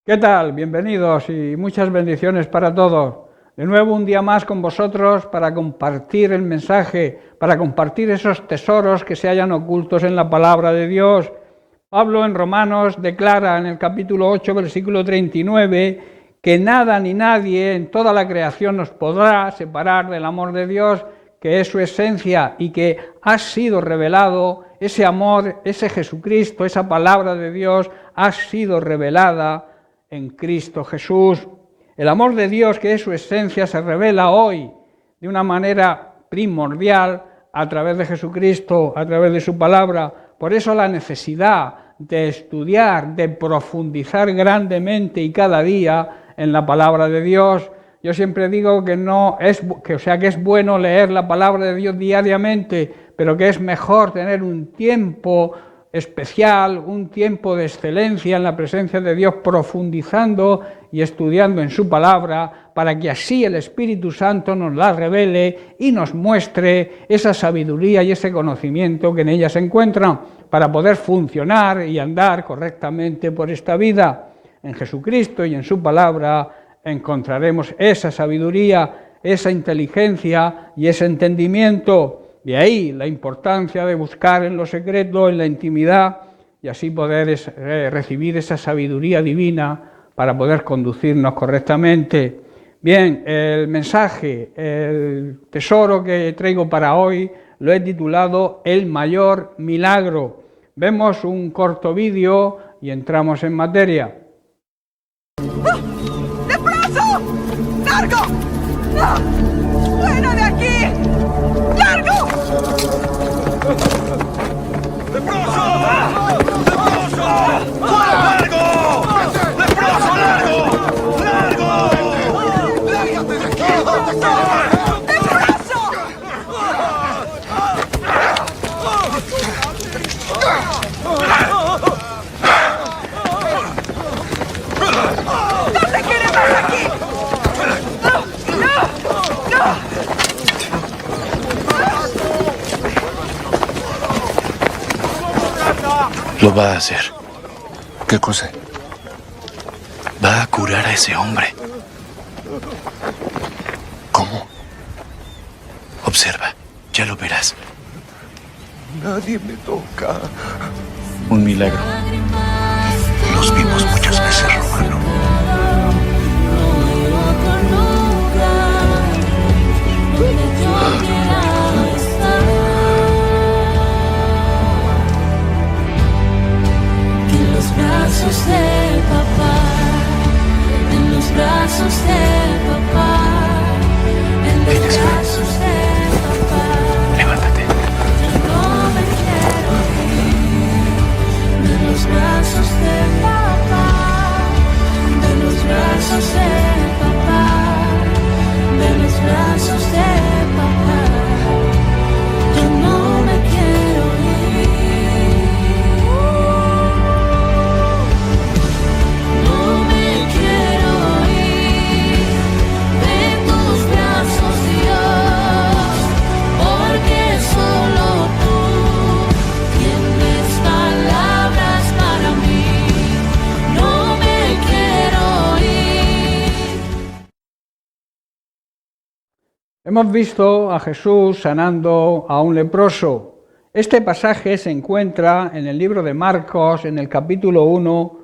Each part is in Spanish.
¿Qué tal? Bienvenidos y muchas bendiciones para todos. De nuevo un día más con vosotros para compartir el mensaje, para compartir esos tesoros que se hallan ocultos en la palabra de Dios. Pablo en Romanos declara en el capítulo 8, versículo 39, que nada ni nadie en toda la creación nos podrá separar del amor de Dios, que es su esencia y que ha sido revelado, ese amor, ese Jesucristo, esa palabra de Dios ha sido revelada en Cristo Jesús. El amor de Dios, que es su esencia, se revela hoy de una manera primordial a través de Jesucristo, a través de su palabra. Por eso la necesidad de estudiar, de profundizar grandemente y cada día en la palabra de Dios. Yo siempre digo que es bueno leer la palabra de Dios diariamente, pero que es mejor tener un tiempo especial, un tiempo de excelencia en la presencia de Dios, profundizando y estudiando en su palabra, para que así el Espíritu Santo nos la revele y nos muestre esa sabiduría y ese conocimiento que en ella se encuentran, para poder funcionar y andar correctamente por esta vida. En Jesucristo y en su palabra encontraremos esa sabiduría, esa inteligencia y ese entendimiento. De ahí la importancia de buscar en lo secreto, en la intimidad, y así poder recibir esa sabiduría divina para poder conducirnos correctamente. Bien, el mensaje, el tesoro que traigo para hoy, lo he titulado El mayor milagro. Vemos un corto vídeo y entramos en materia. ¡Leproso! ¡Largo! ¡No! ¡Fuera de aquí! ¡Largo! ¡Leproso! ¡Leproso! ¡Largo! ¡Leproso, largo! ¡Largo! ¡Lárgate de aquí! ¡Leproso! ¡No te queremos aquí! ¡No! Lo va a hacer. ¿Qué cosa? Va a curar a ese hombre. ¿Cómo? Observa, ya lo verás. Nadie me toca. Un milagro. Los vimos muchas veces, Romano. De papá, en los brazos de papá, en los brazos de papá. Levántate. Yo no me quiero ir de los brazos de papá, de los brazos de papá, de los brazos de papá. Yo no me quiero ir. Hemos visto a Jesús sanando a un leproso. Este pasaje se encuentra en el libro de Marcos, en el capítulo 1,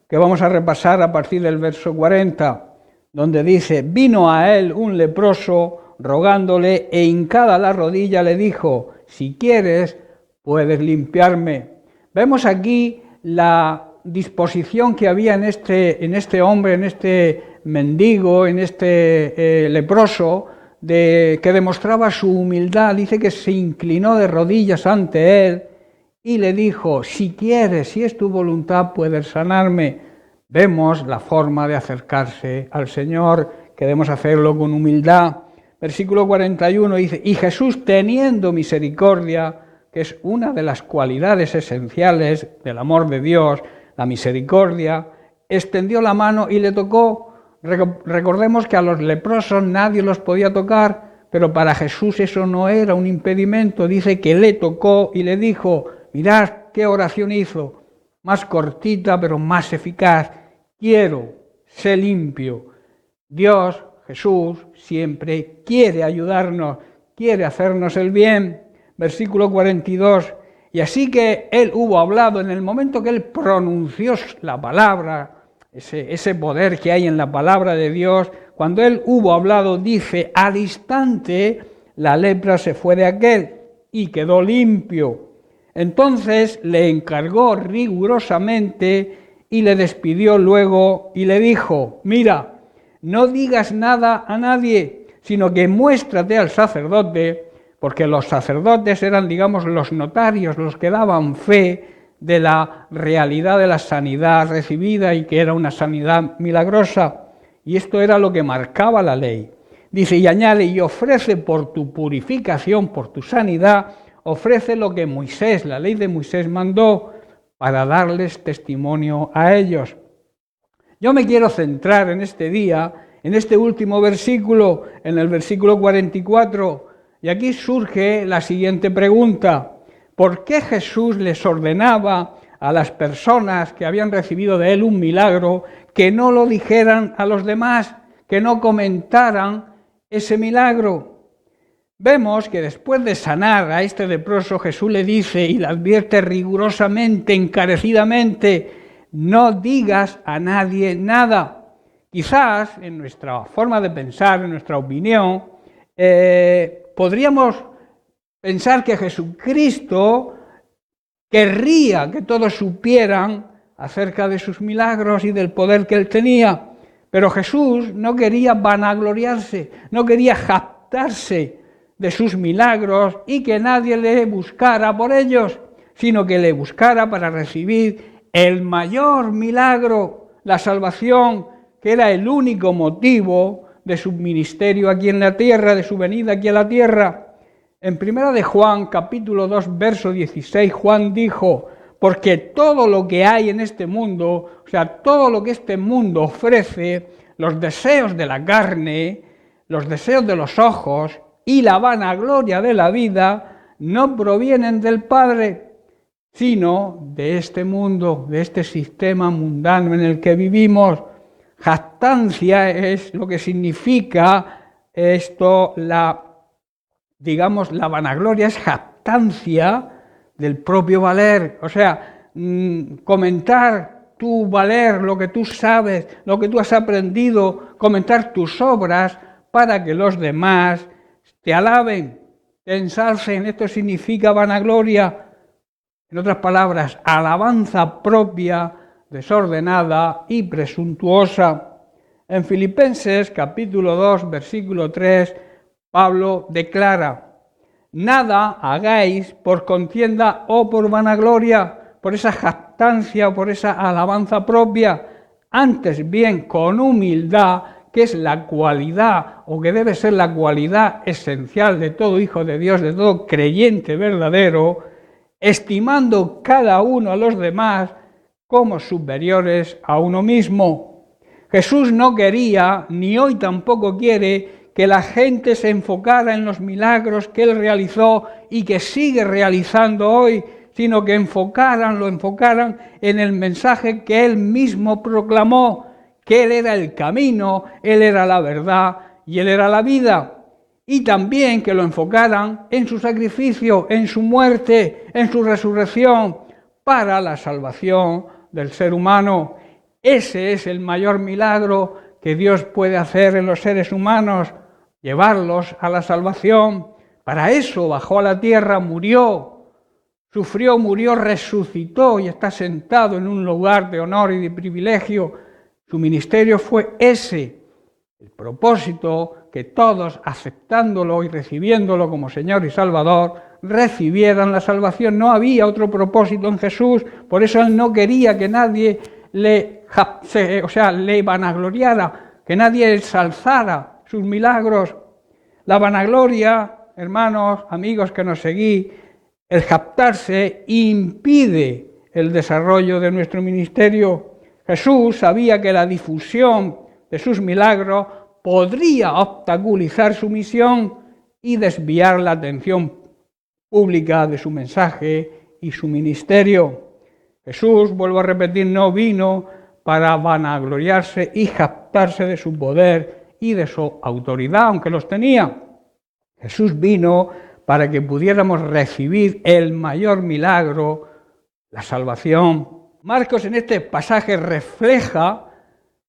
que vamos a repasar a partir del verso 40, donde dice: vino a él un leproso rogándole e hincada la rodilla le dijo: si quieres, puedes limpiarme. Vemos aquí la disposición que había en este hombre, en este mendigo, en este leproso, que demostraba su humildad. Dice que se inclinó de rodillas ante él y le dijo: si quieres, si es tu voluntad, puedes sanarme. Vemos la forma de acercarse al Señor, que debemos hacerlo con humildad. Versículo 41 dice: y Jesús, teniendo misericordia, que es una de las cualidades esenciales del amor de Dios, la misericordia, extendió la mano y le tocó. Recordemos que a los leprosos nadie los podía tocar, pero para Jesús eso no era un impedimento. Dice que le tocó y le dijo: mirad qué oración hizo, más cortita pero más eficaz. quiero, sé limpio. Dios, Jesús, siempre quiere ayudarnos, quiere hacernos el bien. Versículo 42. Y así que él hubo hablado, en el momento que él pronunció la palabra, ese poder que hay en la palabra de Dios, cuando él hubo hablado, dice, al instante la lepra se fue de aquel y quedó limpio. Entonces le encargó rigurosamente y le despidió luego y le dijo, mira, no digas nada a nadie, sino que muéstrate al sacerdote, porque los sacerdotes eran, digamos, los notarios, los que daban fe de la realidad de la sanidad recibida y que era una sanidad milagrosa. Y esto era lo que marcaba la ley. Dice, y añade, y ofrece por tu purificación, por tu sanidad, ofrece lo que Moisés, la ley de Moisés mandó, para darles testimonio a ellos. Yo me quiero centrar en este día, en este último versículo, en el versículo 44, y aquí surge la siguiente pregunta. ¿Por qué Jesús les ordenaba a las personas que habían recibido de él un milagro que no lo dijeran a los demás, que no comentaran ese milagro? Vemos que después de sanar a este leproso, Jesús le dice y le advierte rigurosamente, encarecidamente, no digas a nadie nada. Quizás en nuestra forma de pensar, en nuestra opinión, podríamos pensar que Jesucristo querría que todos supieran acerca de sus milagros y del poder que él tenía, pero Jesús no quería vanagloriarse, no quería jactarse de sus milagros y que nadie le buscara por ellos, sino que le buscara para recibir el mayor milagro, la salvación, que era el único motivo de su ministerio aquí en la tierra, de su venida aquí a la tierra. En 1 de Juan, capítulo 2, verso 16, Juan dijo, porque todo lo que hay en este mundo, o sea, todo lo que este mundo ofrece, los deseos de la carne, los deseos de los ojos y la vanagloria de la vida, no provienen del Padre, sino de este mundo, de este sistema mundano en el que vivimos. Jactancia es lo que significa esto, la vanagloria es jactancia del propio valer, o sea, comentar tu valer, lo que tú sabes, lo que tú has aprendido, comentar tus obras para que los demás te alaben, te ensalcen. Esto significa vanagloria. En otras palabras, alabanza propia, desordenada y presuntuosa. En Filipenses capítulo 2, versículo 3, Pablo declara, nada hagáis por contienda o por vanagloria, por esa jactancia o por esa alabanza propia, antes bien con humildad, que es la cualidad o que debe ser la cualidad esencial de todo hijo de Dios, de todo creyente verdadero, estimando cada uno a los demás como superiores a uno mismo. Jesús no quería, ni hoy tampoco quiere, que la gente se enfocara en los milagros que él realizó y que sigue realizando hoy, sino que lo enfocaran en el mensaje que él mismo proclamó, que él era el camino, él era la verdad y él era la vida. Y también que lo enfocaran en su sacrificio, en su muerte, en su resurrección, para la salvación del ser humano. Ese es el mayor milagro que Dios puede hacer en los seres humanos, llevarlos a la salvación. Para eso bajó a la tierra, murió, sufrió, murió, resucitó y está sentado en un lugar de honor y de privilegio. Su ministerio fue ese, el propósito que todos, aceptándolo y recibiéndolo como Señor y Salvador, recibieran la salvación. No había otro propósito en Jesús, por eso él no quería que nadie le vanagloriara, que nadie ensalzara sus milagros. La vanagloria, hermanos, amigos que nos seguís, el jactarse impide el desarrollo de nuestro ministerio. Jesús sabía que la difusión de sus milagros podría obstaculizar su misión y desviar la atención pública de su mensaje y su ministerio. Jesús, vuelvo a repetir, no vino para vanagloriarse y jactarse de su poder y de su autoridad, aunque los tenía. Jesús vino para que pudiéramos recibir el mayor milagro, la salvación. Marcos en este pasaje refleja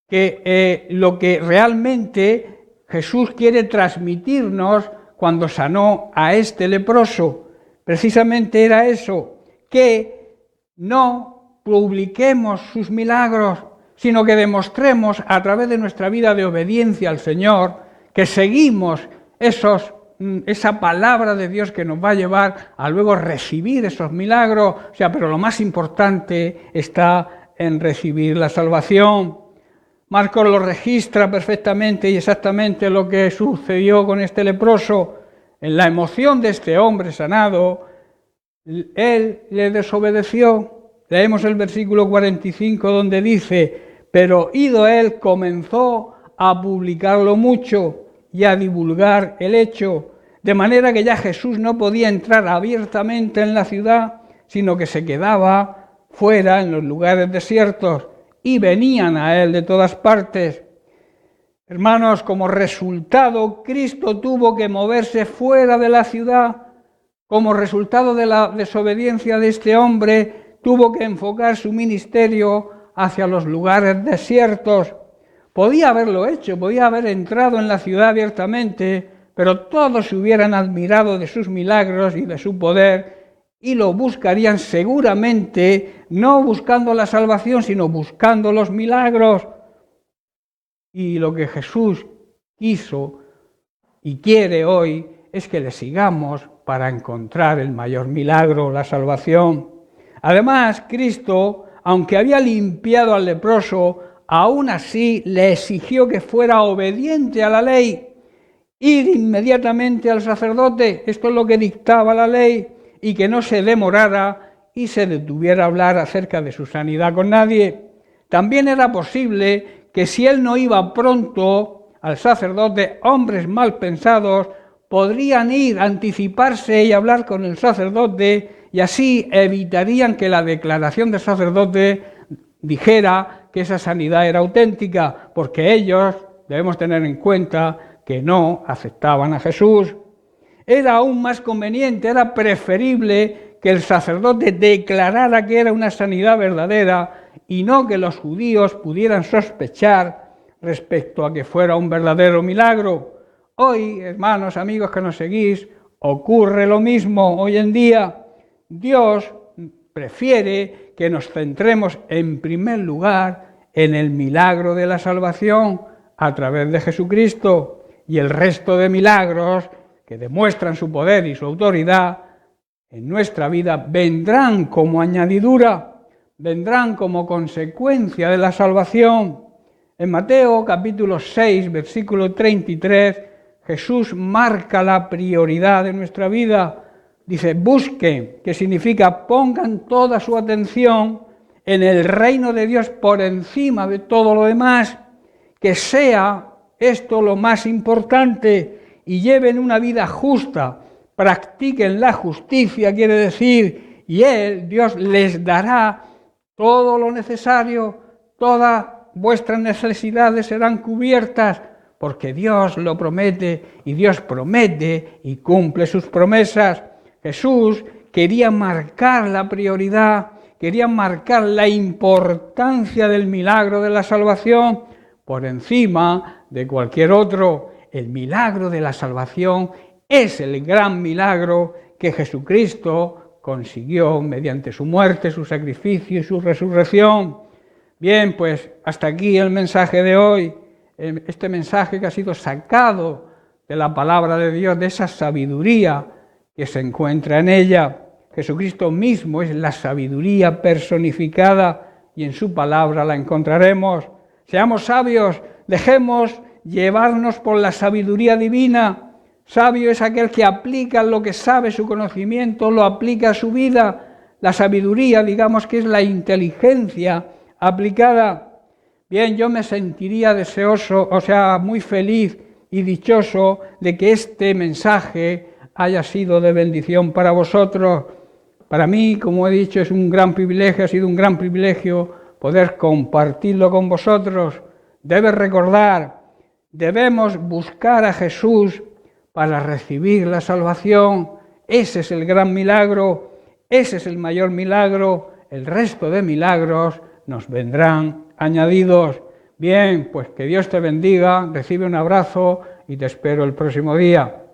que lo que realmente Jesús quiere transmitirnos cuando sanó a este leproso. Precisamente era eso, que no publiquemos sus milagros, sino que demostremos a través de nuestra vida de obediencia al Señor que seguimos esa palabra de Dios que nos va a llevar a luego recibir esos milagros. O sea, pero lo más importante está en recibir la salvación. Marcos lo registra perfectamente y exactamente lo que sucedió con este leproso. En la emoción de este hombre sanado, él le desobedeció. Leemos el versículo 45 donde dice: pero ido él comenzó a publicarlo mucho y a divulgar el hecho, de manera que ya Jesús no podía entrar abiertamente en la ciudad, sino que se quedaba fuera en los lugares desiertos, y venían a él de todas partes. Hermanos, como resultado, Cristo tuvo que moverse fuera de la ciudad. Como resultado de la desobediencia de este hombre, tuvo que enfocar su ministerio hacia los lugares desiertos. Podía haberlo hecho, podía haber entrado en la ciudad abiertamente, pero todos se hubieran admirado de sus milagros y de su poder, y lo buscarían seguramente, no buscando la salvación, sino buscando los milagros. Y lo que Jesús quiso y quiere hoy es que le sigamos para encontrar el mayor milagro, la salvación. Además, Cristo, aunque había limpiado al leproso, aún así le exigió que fuera obediente a la ley, ir inmediatamente al sacerdote, esto es lo que dictaba la ley, y que no se demorara y se detuviera a hablar acerca de su sanidad con nadie. También era posible que si él no iba pronto al sacerdote, hombres mal pensados podrían ir, anticiparse y hablar con el sacerdote, y así evitarían que la declaración del sacerdote dijera que esa sanidad era auténtica, porque ellos, debemos tener en cuenta, que no aceptaban a Jesús. Era aún más conveniente, era preferible que el sacerdote declarara que era una sanidad verdadera y no que los judíos pudieran sospechar respecto a que fuera un verdadero milagro. Hoy, hermanos, amigos que nos seguís, ocurre lo mismo hoy en día. Dios prefiere que nos centremos en primer lugar en el milagro de la salvación a través de Jesucristo, y el resto de milagros que demuestran su poder y su autoridad en nuestra vida vendrán como añadidura, vendrán como consecuencia de la salvación. En Mateo capítulo 6, versículo 33, Jesús marca la prioridad de nuestra vida. Dice: busquen, que significa pongan toda su atención en el reino de Dios por encima de todo lo demás, que sea esto lo más importante, y lleven una vida justa, practiquen la justicia, quiere decir, y Dios les dará todo lo necesario, todas vuestras necesidades serán cubiertas, porque Dios lo promete, y Dios promete y cumple sus promesas. Jesús quería marcar la prioridad, quería marcar la importancia del milagro de la salvación por encima de cualquier otro. El milagro de la salvación es el gran milagro que Jesucristo consiguió mediante su muerte, su sacrificio y su resurrección. Bien, pues hasta aquí el mensaje de hoy, este mensaje que ha sido sacado de la palabra de Dios, de esa sabiduría que se encuentra en ella. Jesucristo mismo es la sabiduría personificada y en su palabra la encontraremos. Seamos sabios, dejemos llevarnos por la sabiduría divina. Sabio es aquel que aplica lo que sabe, su conocimiento, lo aplica a su vida. La sabiduría, digamos que es la inteligencia aplicada. Bien, yo me sentiría deseoso, muy feliz y dichoso de que este mensaje haya sido de bendición para vosotros. Para mí, como he dicho, es un gran privilegio, ha sido un gran privilegio poder compartirlo con vosotros. Debes recordar, debemos buscar a Jesús para recibir la salvación. Ese es el gran milagro, ese es el mayor milagro. El resto de milagros nos vendrán añadidos. Bien, pues que Dios te bendiga, recibe un abrazo y te espero el próximo día.